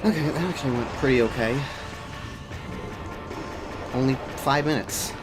Okay, that actually went pretty okay. Only 5 minutes.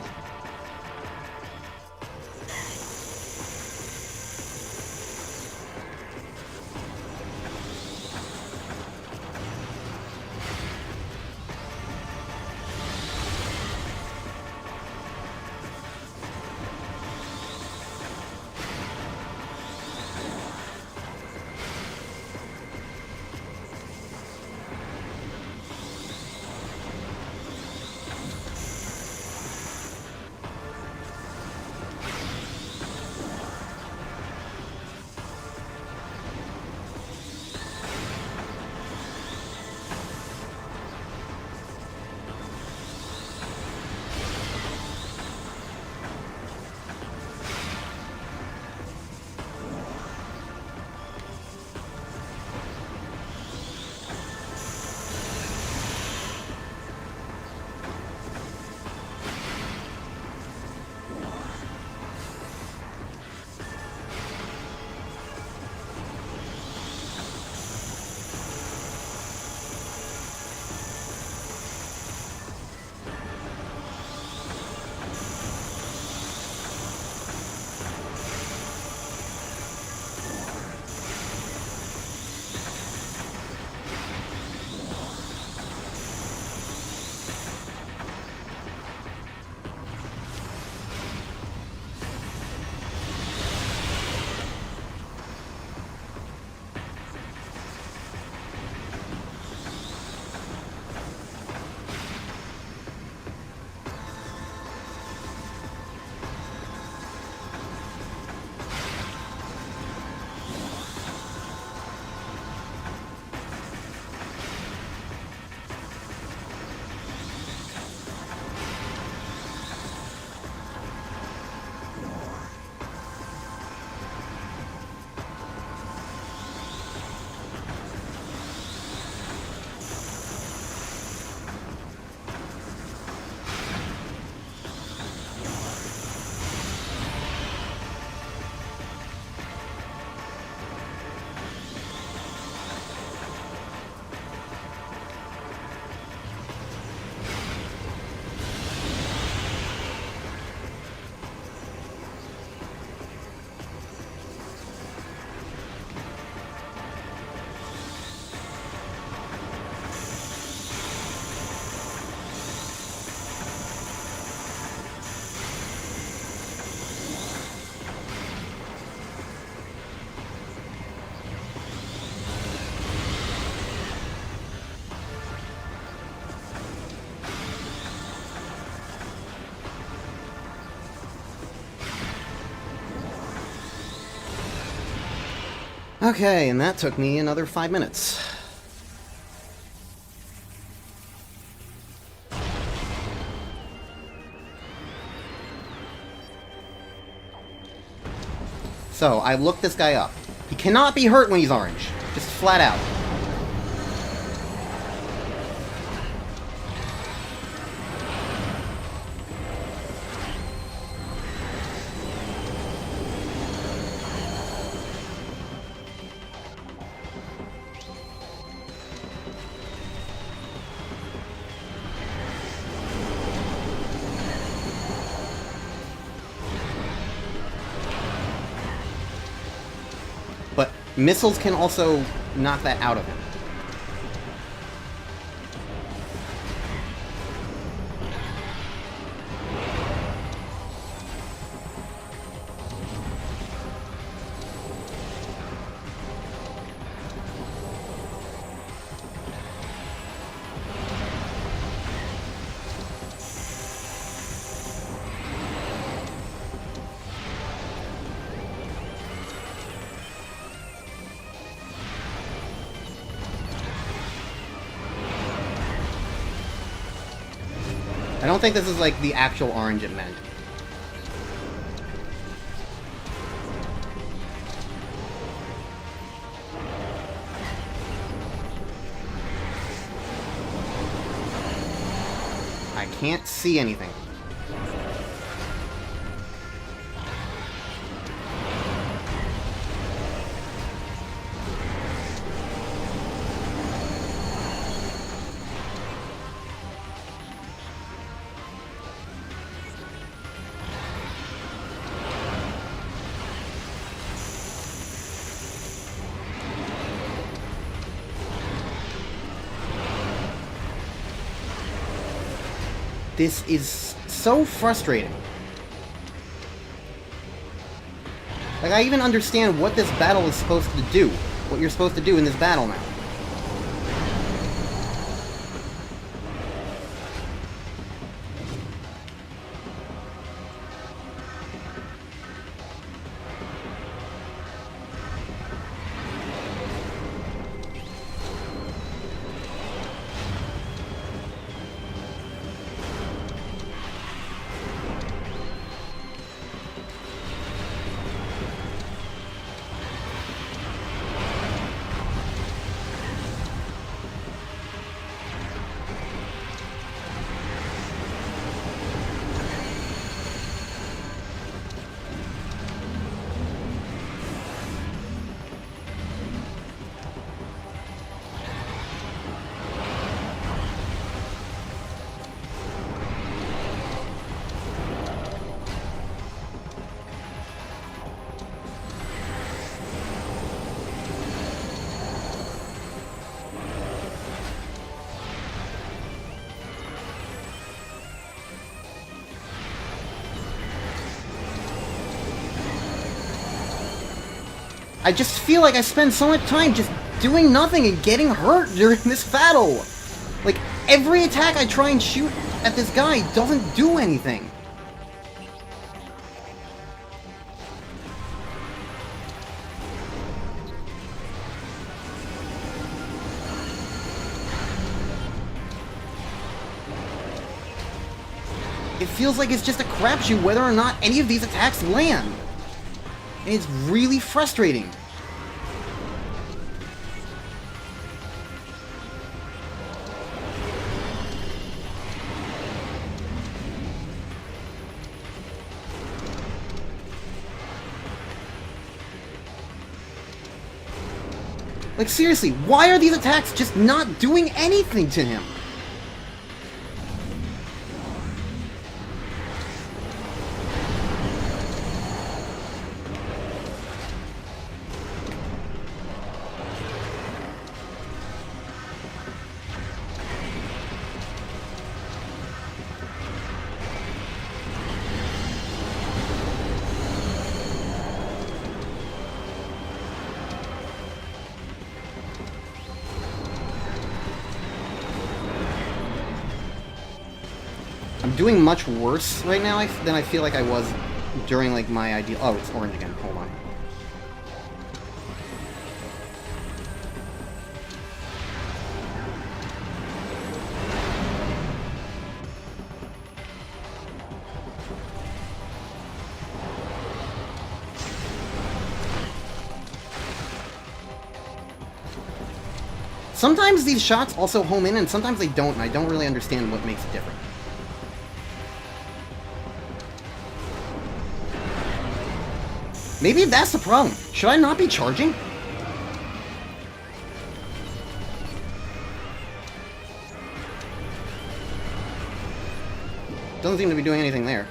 Okay, and that took me another 5 minutes. So, I looked this guy up. He cannot be hurt when he's orange. Just flat out. But missiles can also knock that out of him. I don't think this is like the actual orange it meant. I can't see anything. This is so frustrating. Like, I even understand what this battle is supposed to do. What you're supposed to do in this battle now. I just feel like I spend so much time just doing nothing and getting hurt during this battle. Like, every attack I try and shoot at this guy doesn't do anything. It feels like it's just a crapshoot whether or not any of these attacks land. And it's really frustrating. Like, seriously, why are these attacks just not doing anything to him? I'm doing much worse right now than I feel like I was during, like, my ideal... Oh, it's orange again. Hold on. Sometimes these shots also home in, and sometimes they don't, and I don't really understand what makes it different. Maybe that's the problem. Should I not be charging? Doesn't seem to be doing anything there.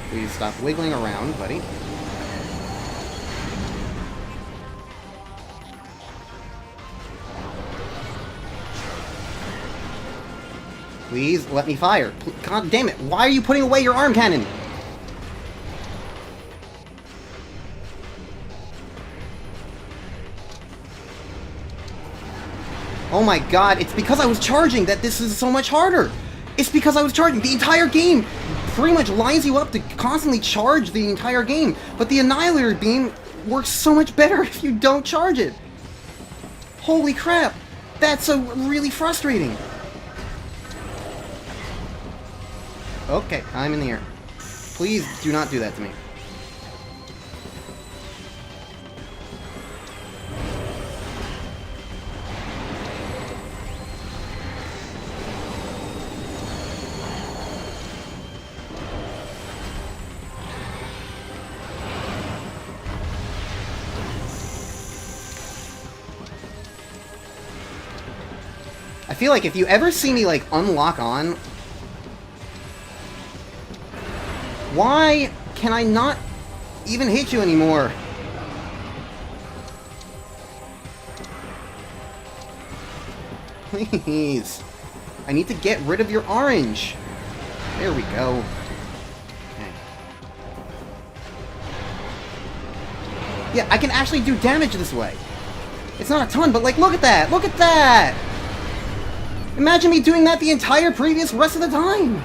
Please stop wiggling around, buddy. Please let me fire. God damn it. Why are you putting away your arm cannon? Oh my god, it's because I was charging that this is so much harder. It's because I was charging. The entire game pretty much lines you up to constantly charge the entire game, but the Annihilator Beam works so much better if you don't charge it. Holy crap, that's so really frustrating. Okay, I'm in the air. Please do not do that to me. feel like if you ever see me, like, unlock on... Why can I not even hit you anymore? Please. I need to get rid of your orange. There we go. Okay. Yeah, I can actually do damage this way. It's not a ton, but like, look at that! Look at that! Imagine me doing that the entire previous rest of the time!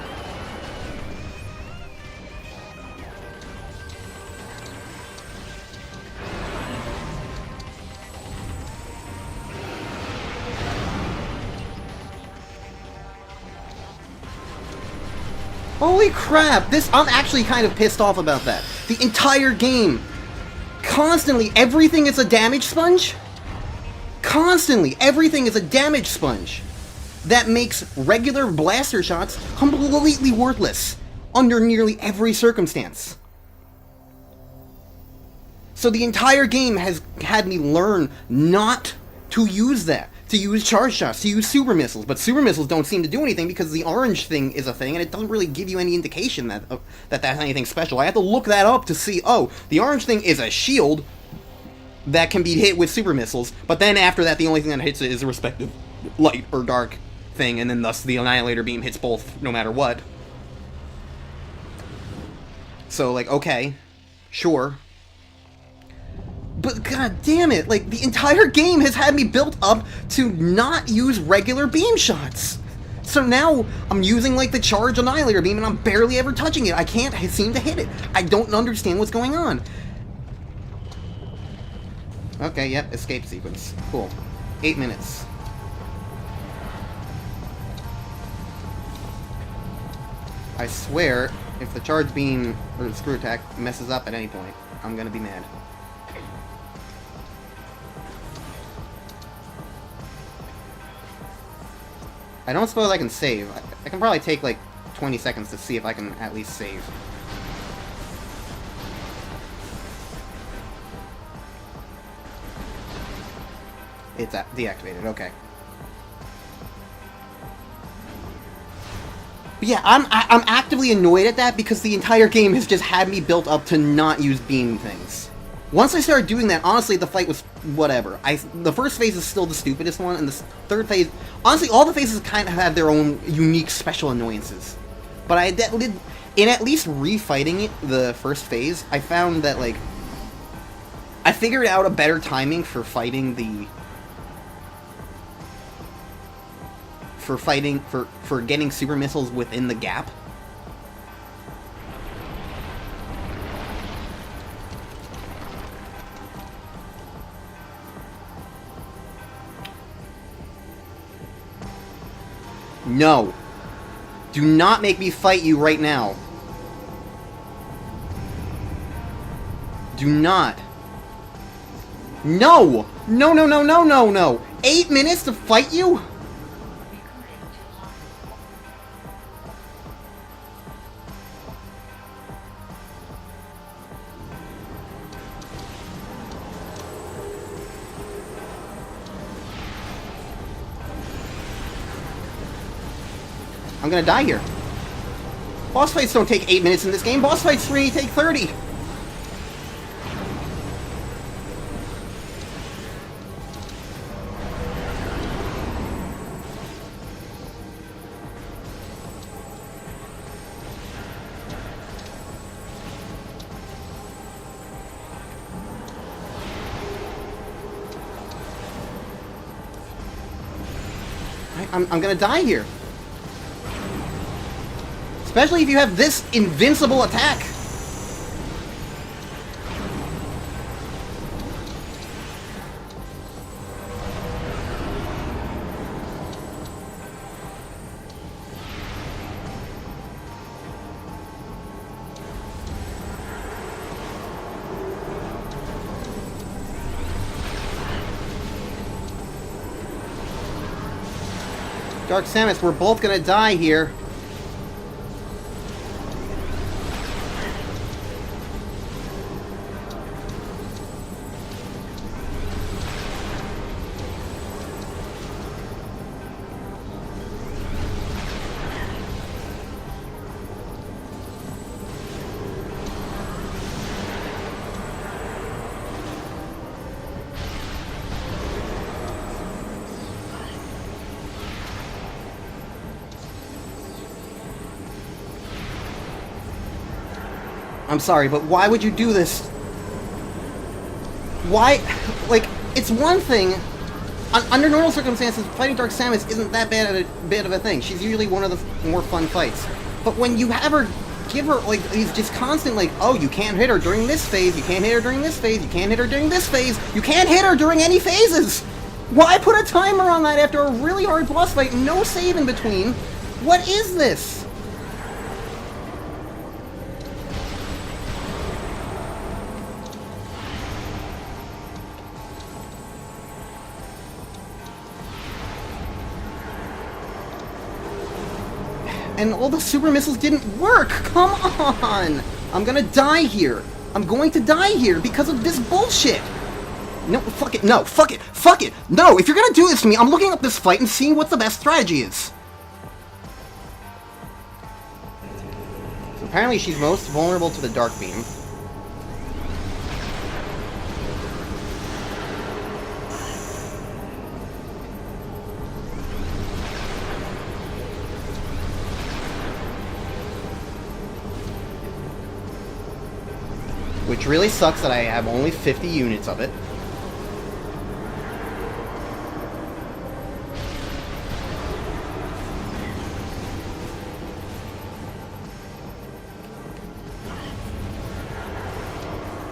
Holy crap! I'm actually kind of pissed off about that. The entire game, constantly, everything is a damage sponge? Constantly, everything is a damage sponge. That makes regular blaster shots completely worthless under nearly every circumstance. So the entire game has had me learn not to use that. To use charge shots, to use super missiles, but super missiles don't seem to do anything because the orange thing is a thing, and it doesn't really give you any indication that that's anything special. I have to look that up to see, oh, the orange thing is a shield that can be hit with super missiles, but then after that, the only thing that hits it is a respective light or dark thing, and then thus the Annihilator Beam hits both no matter what. So, like, okay, sure. But god damn it, like, the entire game has had me built up to not use regular beam shots. So now, I'm using, like, the charge Annihilator Beam, and I'm barely ever touching it. I can't seem to hit it. I don't understand what's going on. Okay, yep, escape sequence. Cool. 8 minutes. I swear, if the charge beam, or the screw attack, messes up at any point, I'm gonna be mad. I don't suppose I can save. I can probably take like 20 seconds to see if I can at least save. It's deactivated, okay. But yeah, I'm actively annoyed at that because the entire game has just had me built up to not use beam things. Once I started doing that, honestly, the fight was whatever. The first phase is still the stupidest one, and the third phase... Honestly, all the phases kind of have their own unique special annoyances. But in at least refighting it, the first phase, I found that, like... I figured out a better timing for fighting the... For getting super missiles within the gap. No. Do not make me fight you right now. Do not. No! No, no, no, no, no, no! 8 minutes to fight you? I'm gonna die here. Boss fights don't take 8 minutes in this game. Boss fights for me take 30. I'm gonna die here. Especially if you have this invincible attack. Dark Samus, we're both gonna die here. I'm sorry, but why would you do this? Why? Like, it's one thing. Under normal circumstances, fighting Dark Samus isn't that bad of a thing. She's usually one of the more fun fights. But when you have her, give her, like, these just constant, like, oh, you can't hit her during this phase, you can't hit her during this phase, you can't hit her during this phase, you can't hit her during any phases! Why put a timer on that after a really hard boss fight, no save in between? What is this? And all the super missiles didn't work! Come on! I'm gonna die here. I'm going to die here because of this bullshit! No, fuck it, no, fuck it, fuck it! No, if you're gonna do this to me, I'm looking up this fight and seeing what the best strategy is. So apparently she's most vulnerable to the Dark Beam. Which really sucks that I have only 50 units of it.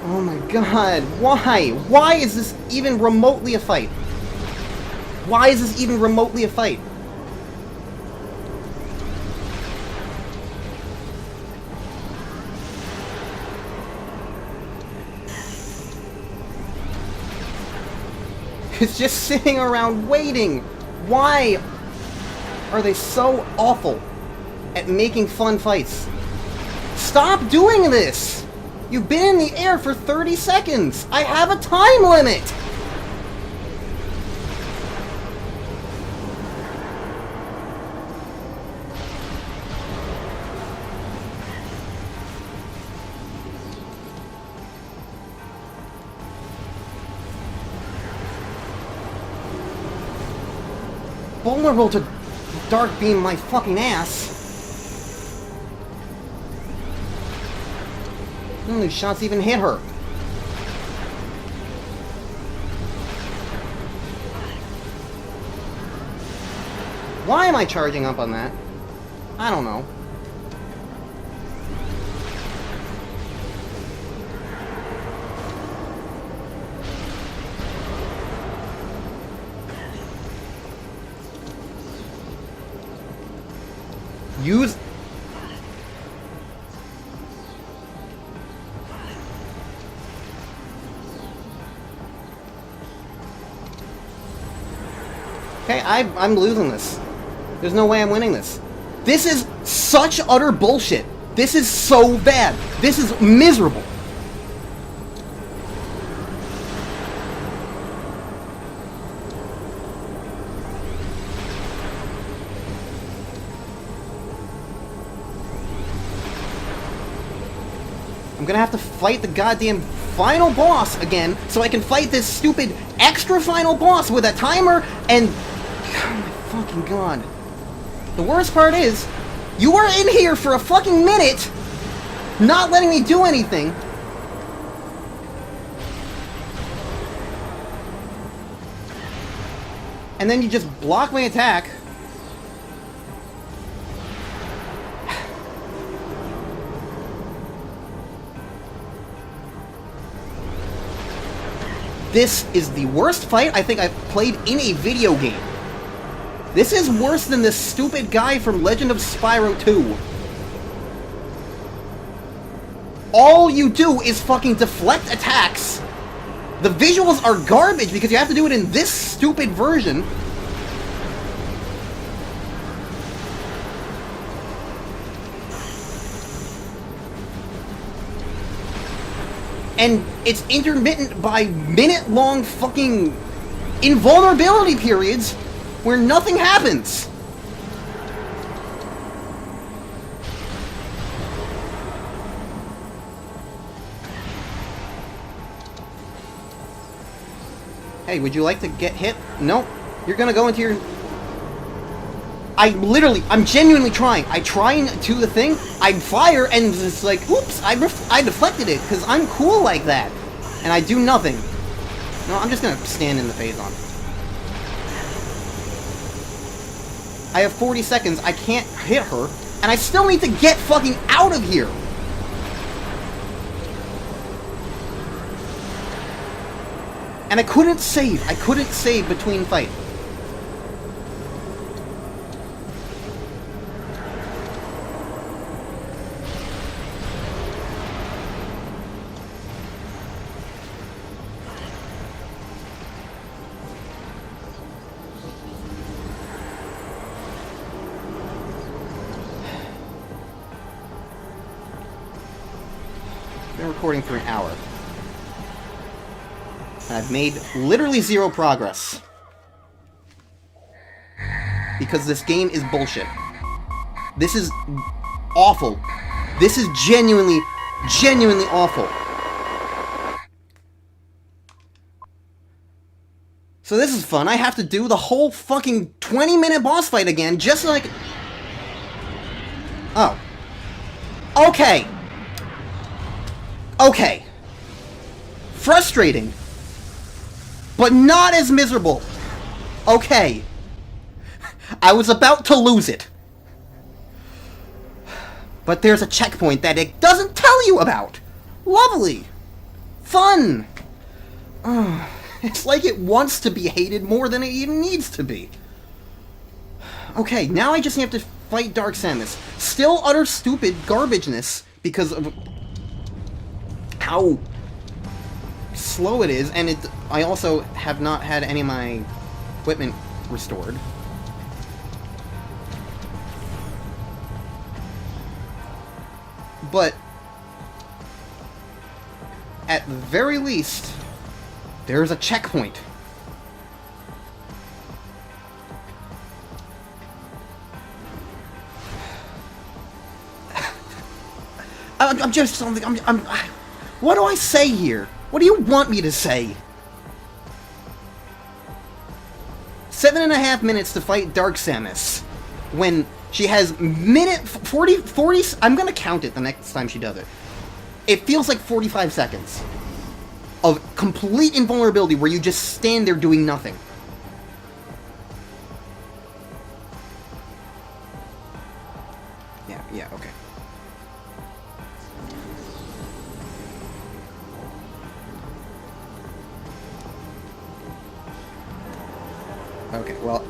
Oh my god, why? Why is this even remotely a fight? Why is this even remotely a fight? It's just sitting around waiting. Why are they so awful at making fun fights? Stop doing this! You've been in the air for 30 seconds! I have a time limit! Vulnerable to Dark Beam my fucking ass. None of these shots even hit her. Why am I charging up on that? I don't know. Use... Okay, I'm losing this. There's no way I'm winning this. This is such utter bullshit. This is so bad. This is miserable. I'm gonna have to fight the goddamn final boss again, so I can fight this stupid extra final boss with a timer and... Oh my fucking god. The worst part is, you were in here for a fucking minute, not letting me do anything. And then you just block my attack. This is the worst fight I think I've played in a video game. This is worse than this stupid guy from Legend of Spyro 2. All you do is fucking deflect attacks. The visuals are garbage because you have to do it in this stupid version. And it's intermittent by minute-long fucking invulnerability periods where nothing happens. Hey, would you like to get hit? Nope. You're gonna go into your... I'm genuinely trying. I try and do the thing, I fire, and it's like, oops, I deflected it, because I'm cool like that. And I do nothing. No, I'm just gonna stand in the phase on. I have 40 seconds, I can't hit her, and I still need to get fucking out of here! And I couldn't save between fights. Been recording for an hour. And I've made literally zero progress. Because this game is bullshit. This is awful. This is genuinely awful. So this is fun. I have to do the whole fucking 20-minute boss fight again, just like... Oh. Okay. Okay. Frustrating. But not as miserable. Okay. I was about to lose it. But there's a checkpoint that it doesn't tell you about. Lovely. Fun. It's like it wants to be hated more than it even needs to be. Okay, now I just have to fight Dark Samus. Still utter stupid garbageness because of how slow it is, and I also have not had any of my equipment restored. But at the very least, there's a checkpoint. I'm just something. What do I say here? What do you want me to say? 7.5 minutes to fight Dark Samus, when she has 40. I'm gonna count it the next time she does it. It feels like 45 seconds of complete invulnerability where you just stand there doing nothing. Yeah, okay. Okay, well,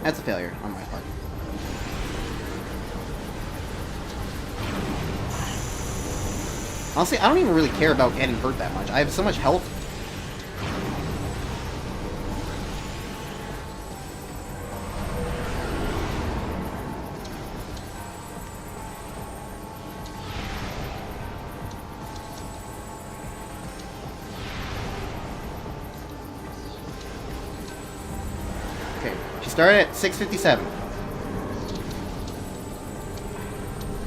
that's a failure on my part. Honestly, I don't even really care about getting hurt that much. I have so much health. Okay, she started at 6:57.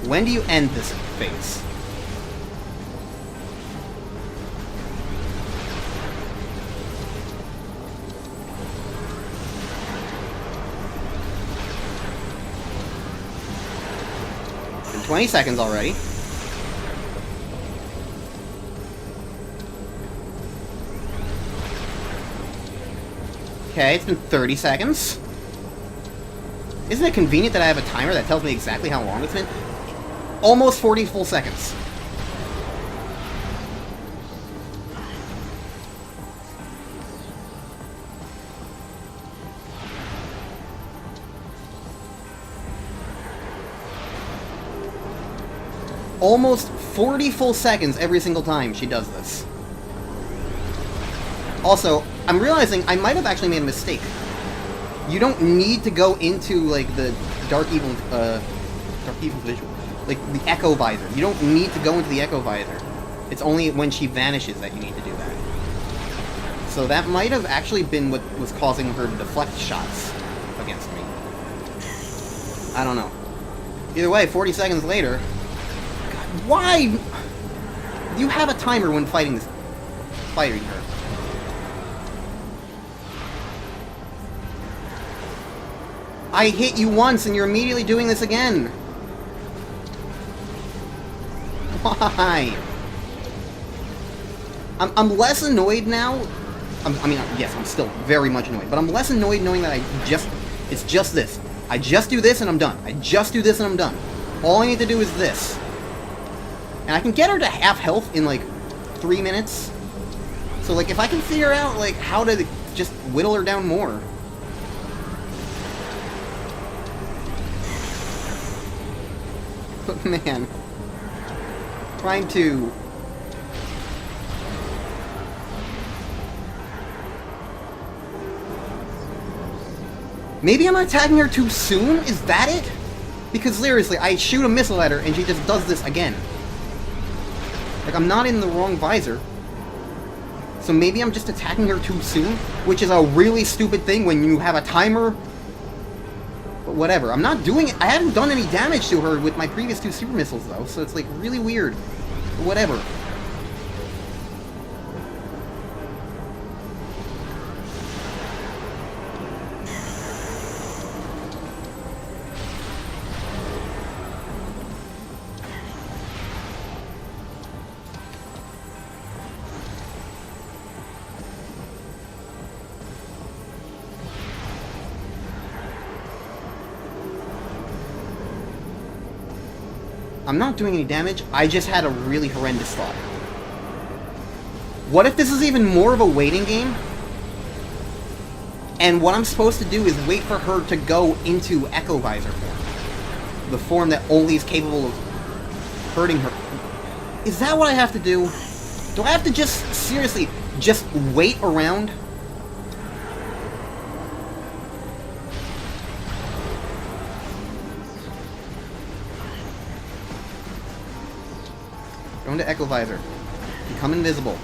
When do you end this phase? Been 20 seconds already. Okay, it's been 30 seconds. Isn't it convenient that I have a timer that tells me exactly how long it's been? Almost 40 full seconds. Almost 40 full seconds every single time she does this. Also, I'm realizing I might have actually made a mistake. You don't need to go into, like, the Dark Evil visual. Like, the Echo Visor. You don't need to go into the Echo Visor. It's only when she vanishes that you need to do that. So that might have actually been what was causing her to deflect shots against me. I don't know. Either way, 40 seconds later... God, why? Do you have a timer when fighting her? I hit you once and you're immediately doing this again. Why? I'm less annoyed now. I mean, yes, I'm still very much annoyed, but I'm less annoyed knowing that it's just this. I just do this and I'm done. I just do this and I'm done. All I need to do is this. And I can get her to half health in like 3 minutes. So like if I can figure out like how to just whittle her down more. But man, trying to... Maybe I'm attacking her too soon? Is that it? Because seriously, I shoot a missile at her and she just does this again. Like, I'm not in the wrong visor. So maybe I'm just attacking her too soon? Which is a really stupid thing when you have a timer. But whatever. I'm not doing it. I haven't done any damage to her with my previous 2 super missiles, though. So it's, like, really weird. But whatever. I'm not doing any damage, I just had a really horrendous thought. What if this is even more of a waiting game? And what I'm supposed to do is wait for her to go into Echo Visor form. The form that only is capable of hurting her. Is that what I have to do? Do I have to just, seriously, just wait around? Go into Echo Visor. Become invisible.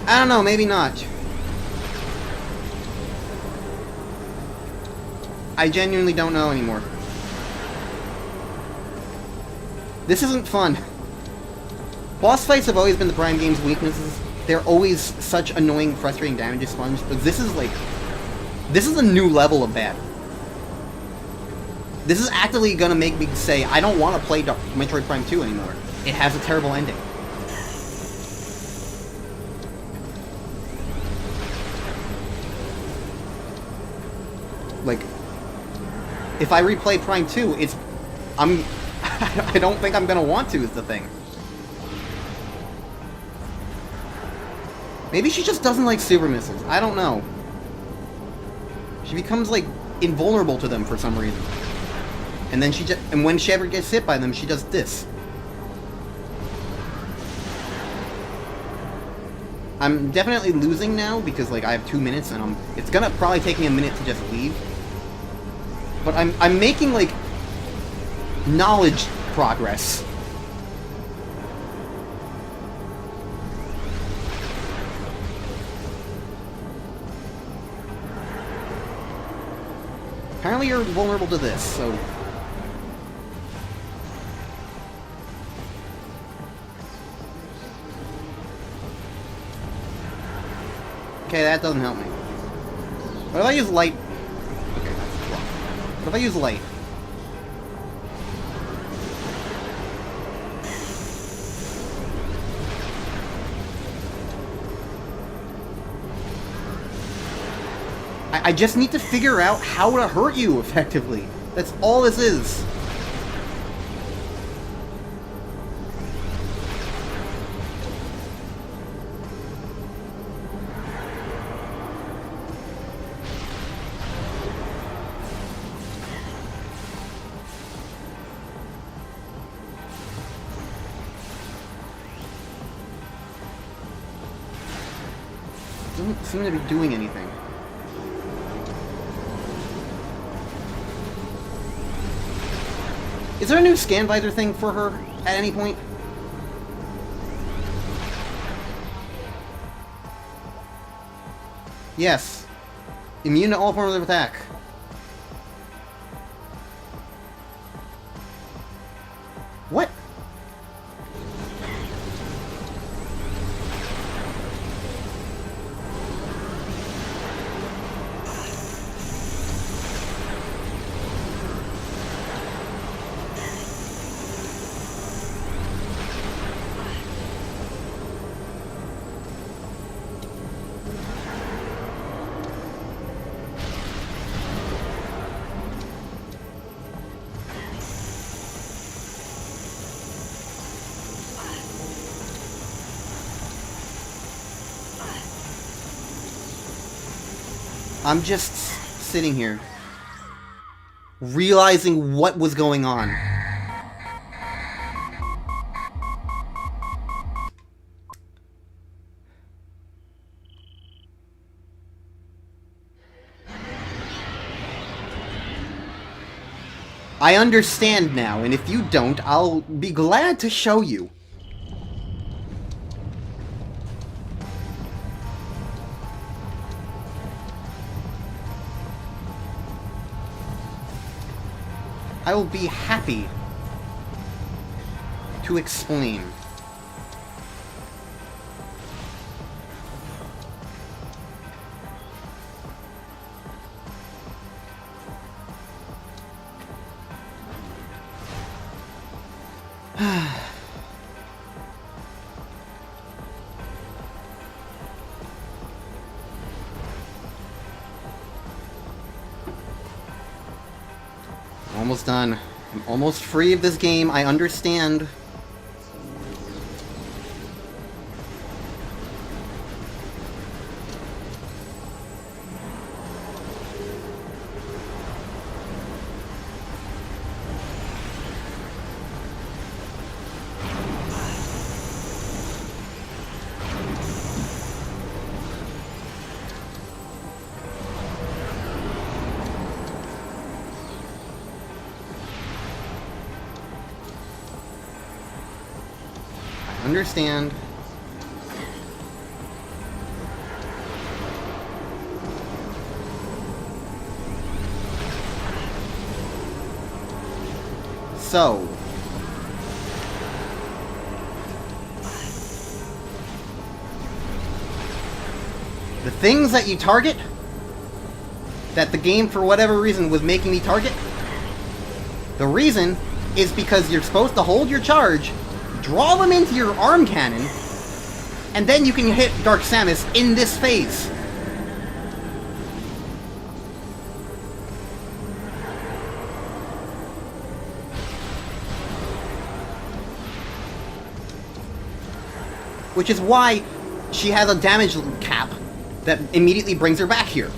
I don't know, maybe not. I genuinely don't know anymore. This isn't fun. Boss fights have always been the Prime game's weaknesses. They're always such annoying, frustrating damage sponge, but this is like... This is a new level of bad. This is actively gonna make me say, I don't want to play Metroid Prime 2 anymore. It has a terrible ending. Like, if I replay Prime 2, it's... I don't think I'm gonna want to, is the thing. Maybe she just doesn't like super missiles. I don't know. She becomes, like, invulnerable to them for some reason. And then and when she ever gets hit by them, she does this. I'm definitely losing now because, like, I have 2 minutes and it's gonna probably take me a minute to just leave. But I'm making, like, knowledge progress. Apparently you're vulnerable to this, so... Okay, that doesn't help me. What if I use light? Okay, that's wrong. What if I use light? I just need to figure out how to hurt you effectively. That's all this is. Doesn't seem to be doing anything. Is there a new scan visor thing for her at any point? Yes. Immune to all forms of attack. I'm just sitting here, realizing what was going on. I understand now, and if you don't, I'll be glad to show you. I will be happy to explain. Almost done. I'm almost free of this game, I understand. Understand. So, the things that you target, that the game for whatever reason was making me target, the reason is because you're supposed to hold your charge, draw them into your arm cannon, and then you can hit Dark Samus in this phase. Which is why she has a damage cap that immediately brings her back here.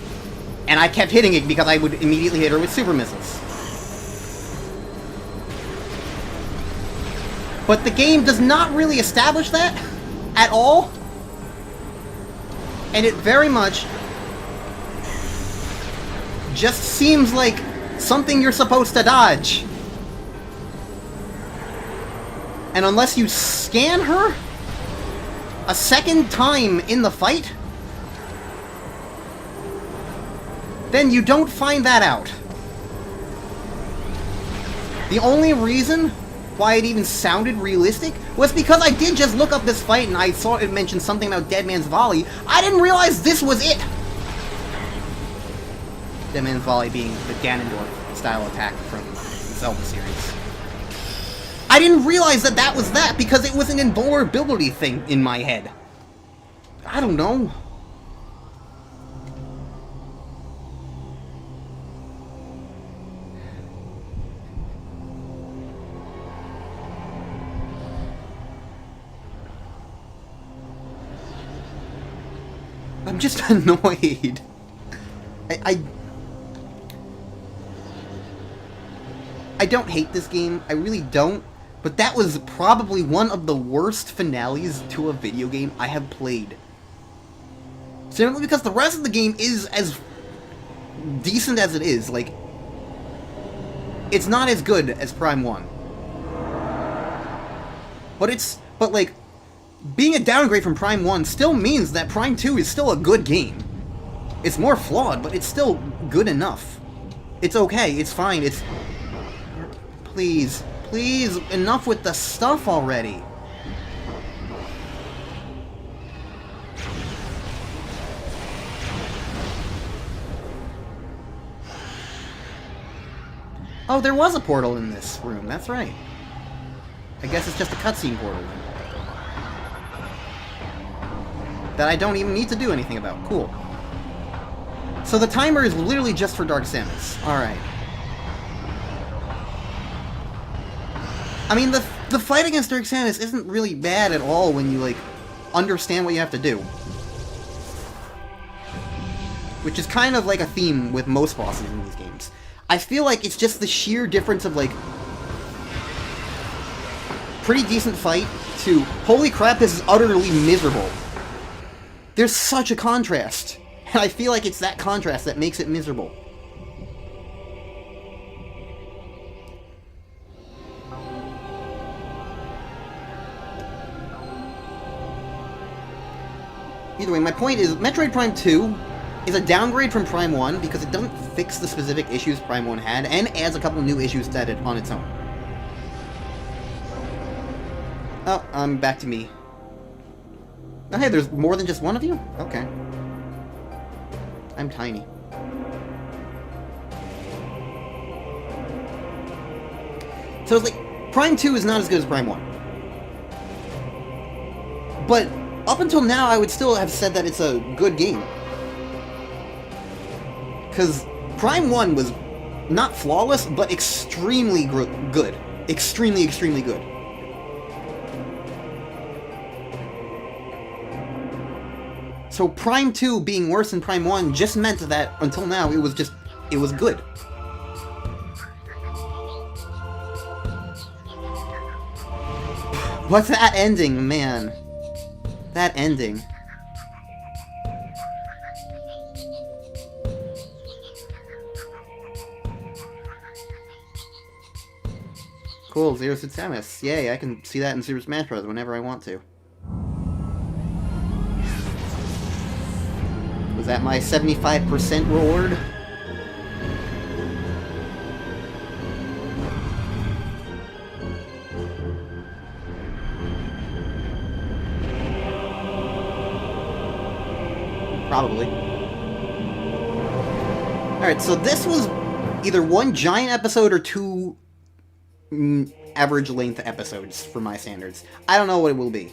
And I kept hitting it because I would immediately hit her with super missiles. But the game does not really establish that at all. And it very much just seems like something you're supposed to dodge. And unless you scan her a second time in the fight, then you don't find that out. The only reason why it even sounded realistic was because I did just look up this fight and I saw it mention something about Dead Man's Volley. I didn't realize this was it! Dead Man's Volley being the Ganondorf style attack from the Zelda series. I didn't realize that that was that because it was an invulnerability thing in my head. I don't know. I'm just annoyed. I don't hate this game. I really don't. But that was probably one of the worst finales to a video game I have played. Simply because the rest of the game is as decent as it is. Like, it's not as good as Prime 1. But like, being a downgrade from Prime 1 still means that Prime 2 is still a good game. It's more flawed, but it's still good enough. It's okay, it's fine, it's... Please, please, enough with the stuff already. Oh, there was a portal in this room, that's right. I guess it's just a cutscene portal then. That I don't even need to do anything about. Cool. So the timer is literally just for Dark Samus. Alright. I mean, the fight against Dark Samus isn't really bad at all when you, like, understand what you have to do. which is kind of like a theme with most bosses in these games. I feel like it's just the sheer difference of, like, pretty decent fight to, holy crap, this is utterly miserable. There's such a contrast, and I feel like it's that contrast that makes it miserable. Either way, my point is, Metroid Prime 2 is a downgrade from Prime 1 because it doesn't fix the specific issues Prime 1 had, and adds a couple new issues to it on its own. Oh, back to me. Oh, hey, there's more than just one of you? Okay. I'm tiny. So it's like, Prime 2 is not as good as Prime 1. But up until now, I would still have said that it's a good game. Because Prime 1 was not flawless, but extremely good. Extremely, extremely good. So Prime 2 being worse than Prime 1 just meant that, until now, it was good. What's that ending, man? That ending. Cool, Zero Suit Samus. Yay, I can see that in Super Smash Bros. Whenever I want to. Was that my 75% reward? Probably. Alright, so this was either one giant episode or two average length episodes for my standards. I don't know what it will be.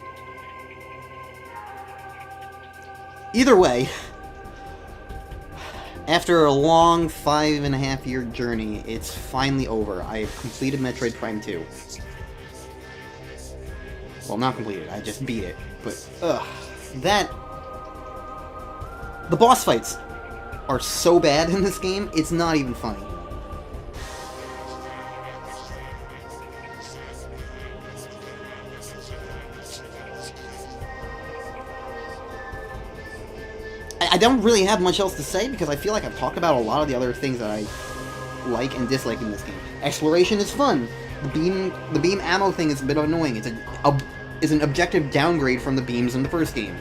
Either way, after a long 5.5-year journey, it's finally over. I have completed Metroid Prime 2. Well, not completed, I just beat it. But, the boss fights are so bad in this game, it's not even funny. I don't really have much else to say because I feel like I've talked about a lot of the other things that I like and dislike in this game. Exploration is fun. The beam ammo thing is a bit annoying. It's an objective downgrade from the beams in the first game.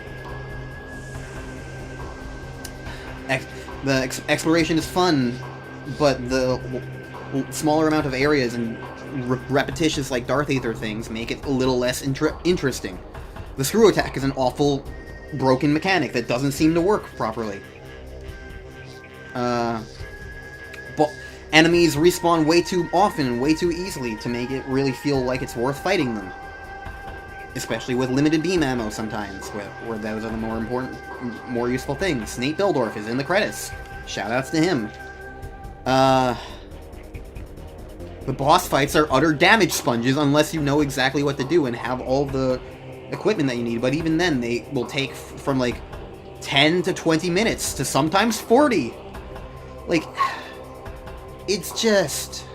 Exploration is fun, but the smaller amount of areas and repetitious like Darth Aether things make it a little less interesting. The screw attack is an awful broken mechanic that doesn't seem to work properly. But enemies respawn way too often and way too easily to make it really feel like it's worth fighting them. Especially with limited beam ammo sometimes, where those are the more important, more useful things. Nate Bildorf is in the credits. Shoutouts to him. The boss fights are utter damage sponges unless you know exactly what to do and have all the equipment that you need, but even then they will take from like 10 to 20 minutes to sometimes 40. Like, it's just...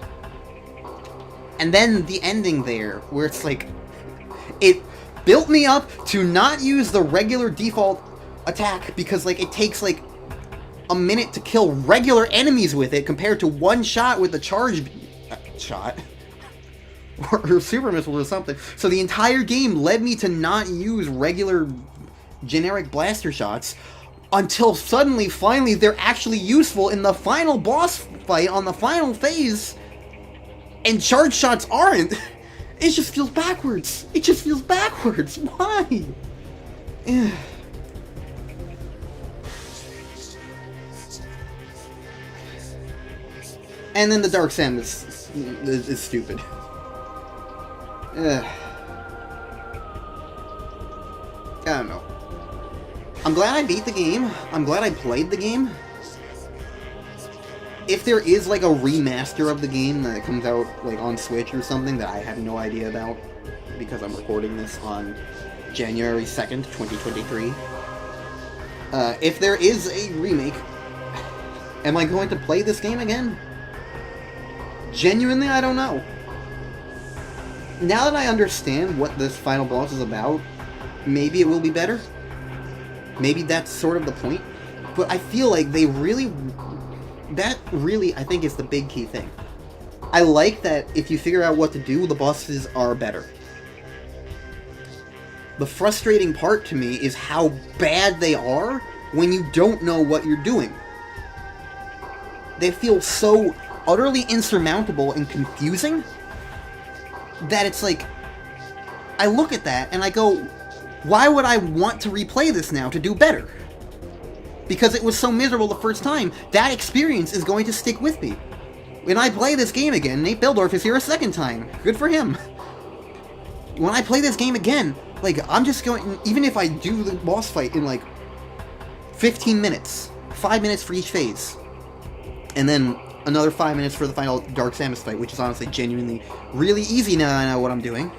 And then the ending there, where it's like, it built me up to not use the regular default attack because like it takes like a minute to kill regular enemies with it compared to one shot with the charge shot. Or super missile or something. So the entire game led me to not use regular generic blaster shots until suddenly, finally, they're actually useful in the final boss fight on the final phase, and charge shots aren't. It just feels backwards. It just feels backwards. Why? And then the Dark Samus is stupid. I don't know. I'm glad I beat the game. I'm glad I played the game. If there is like a remaster of the game that comes out like on Switch or something that I have no idea about because I'm recording this on January 2nd, 2023. If there is a remake, Am I going to play this game again? Genuinely, I don't know. Now that I understand what this final boss is about, maybe it will be better. Maybe that's sort of the point. But I feel like they really... That really, I think, is the big key thing. I like that if you figure out what to do, the bosses are better. The frustrating part to me is how bad they are when you don't know what you're doing. They feel so utterly insurmountable and confusing that it's like, I look at that and I go, why would I want to replay this now to do better? Because it was so miserable the first time, that experience is going to stick with me. When I play this game again, Nate Beldorf is here a second time. Good for him. When I play this game again, like, I'm just going, even if I do the boss fight in like 15 minutes, 5 minutes for each phase, and then another 5 minutes for the final Dark Samus fight, which is honestly genuinely really easy now that I know what I'm doing.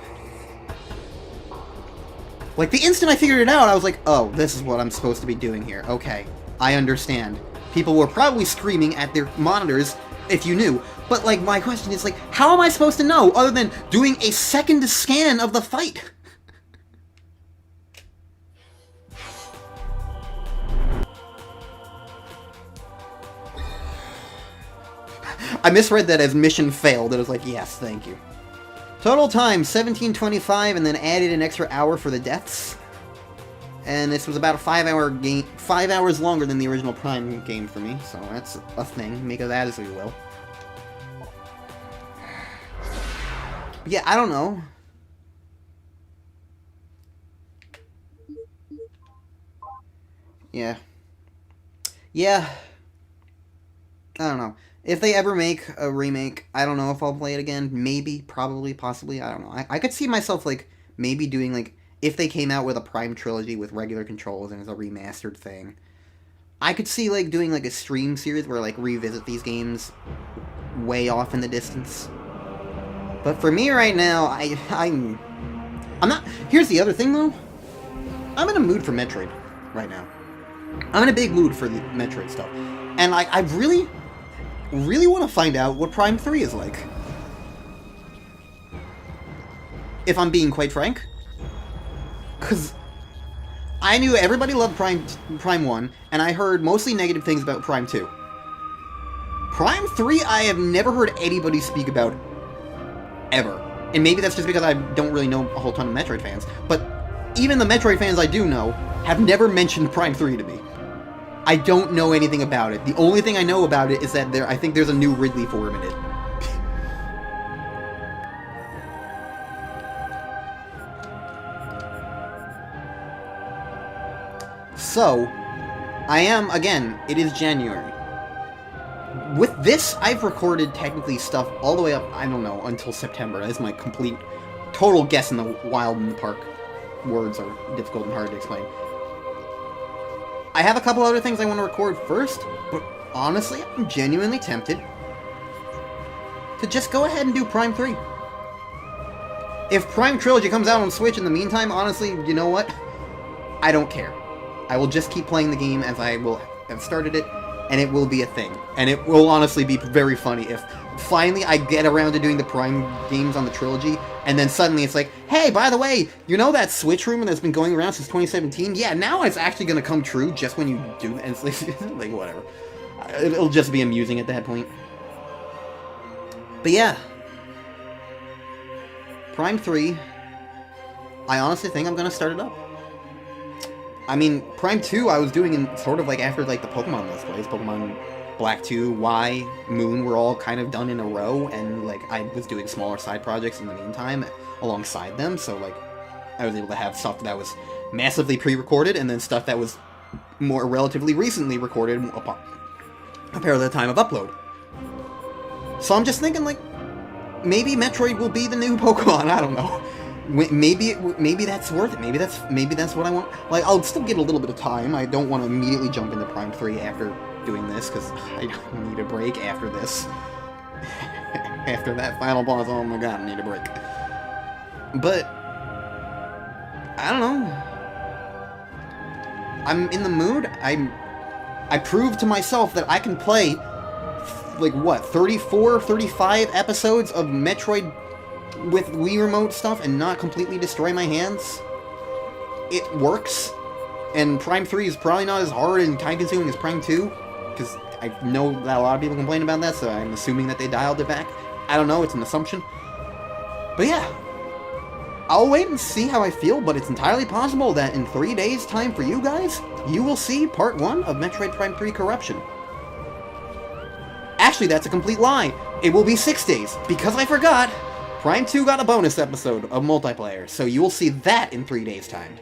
Like, the instant I figured it out, I was like, oh, this is what I'm supposed to be doing here. Okay, I understand. People were probably screaming at their monitors if you knew. But, like, my question is, like, how am I supposed to know other than doing a second scan of the fight? I misread that as mission failed. It was like, yes, thank you. Total time, 17:25, and then added an extra hour for the deaths. And this was about a 5-hour game, 5 hours longer than the original Prime game for me, so that's a thing. Make of that as you will. Yeah, I don't know. Yeah. Yeah. I don't know. If they ever make a remake, I don't know if I'll play it again. Maybe, probably, possibly, I don't know. I could see myself, like, maybe doing, like, if they came out with a Prime trilogy with regular controls and it's a remastered thing. I could see, like, doing, like, a stream series where, like, revisit these games way off in the distance. But for me right now, I'm not... Here's the other thing, though. I'm in a mood for Metroid right now. I'm in a big mood for the Metroid stuff. And I really want to find out what Prime 3 is like. If I'm being quite frank. Because I knew everybody loved Prime 1, and I heard mostly negative things about Prime 2. Prime 3, I have never heard anybody speak about ever. And maybe that's just because I don't really know a whole ton of Metroid fans. But even the Metroid fans I do know have never mentioned Prime 3 to me. I don't know anything about it. The only thing I know about it is that I think there's a new Ridley form in it. So, I am, again, it is January. With this, I've recorded technically stuff all the way up, I don't know, until September. That's my complete, total guess in the wild in the park. Words are difficult and hard to explain. I have a couple other things I want to record first, but honestly, I'm genuinely tempted to just go ahead and do Prime 3. If Prime Trilogy comes out on Switch in the meantime, honestly, you know what? I don't care. I will just keep playing the game as I will have started it, and it will be a thing. And it will honestly be very funny if finally I get around to doing the Prime games on the trilogy, and then suddenly it's like, hey, by the way, you know that Switch rumor that's been going around since 2017? Yeah, now it's actually going to come true just when you do that. And it's like, whatever. It'll just be amusing at that point. But yeah. Prime 3, I honestly think I'm going to start it up. I mean, Prime 2 I was doing in sort of like after like the Pokemon Let's Plays. Pokemon Black 2, Y, Moon were all kind of done in a row, and like I was doing smaller side projects in the meantime alongside them, so like I was able to have stuff that was massively pre-recorded and then stuff that was more relatively recently recorded compared to the time of upload. So I'm just thinking like maybe Metroid will be the new Pokemon, I don't know. Maybe that's worth it. Maybe that's what I want. Like, I'll still get a little bit of time. I don't want to immediately jump into Prime 3 after doing this, because I need a break after this. After that final boss, oh my god, I need a break. But, I don't know. I'm in the mood. I proved to myself that I can play, like, what, 34, 35 episodes of Metroid with Wii Remote stuff and not completely destroy my hands. It works. And Prime 3 is probably not as hard and time-consuming as Prime 2, because I know that a lot of people complain about that, so I'm assuming that they dialed it back. I don't know, it's an assumption. But yeah, I'll wait and see how I feel, but it's entirely possible that in 3 days' time for you guys, you will see Part 1 of Metroid Prime 3 Corruption. Actually, that's a complete lie. It will be 6 days, because I forgot, Prime 2 got a bonus episode of multiplayer, so you will see that in 3 days' time.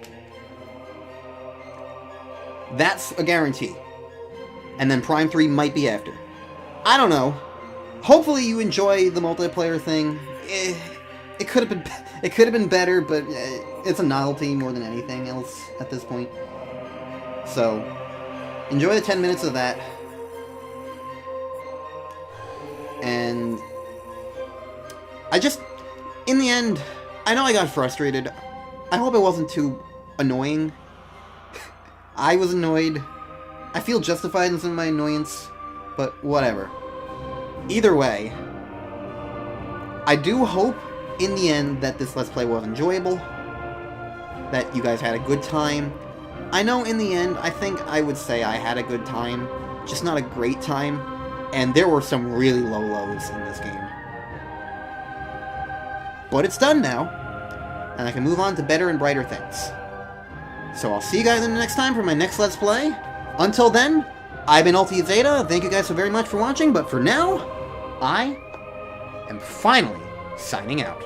That's a guarantee. And then Prime 3 might be after. I don't know. Hopefully you enjoy the multiplayer thing. It could have been better, but it's a novelty more than anything else at this point. So, enjoy the 10 minutes of that. And in the end, I know I got frustrated. I hope it wasn't too annoying. I was annoyed. I feel justified in some of my annoyance, but whatever. Either way, I do hope in the end that this Let's Play was enjoyable, that you guys had a good time. I know in the end, I think I would say I had a good time, just not a great time, and there were some really low lows in this game. But it's done now, and I can move on to better and brighter things. So I'll see you guys in the next time for my next Let's Play. Until then, I've been Ulti Zeta. Thank you guys so very much for watching, but for now, I am finally signing out.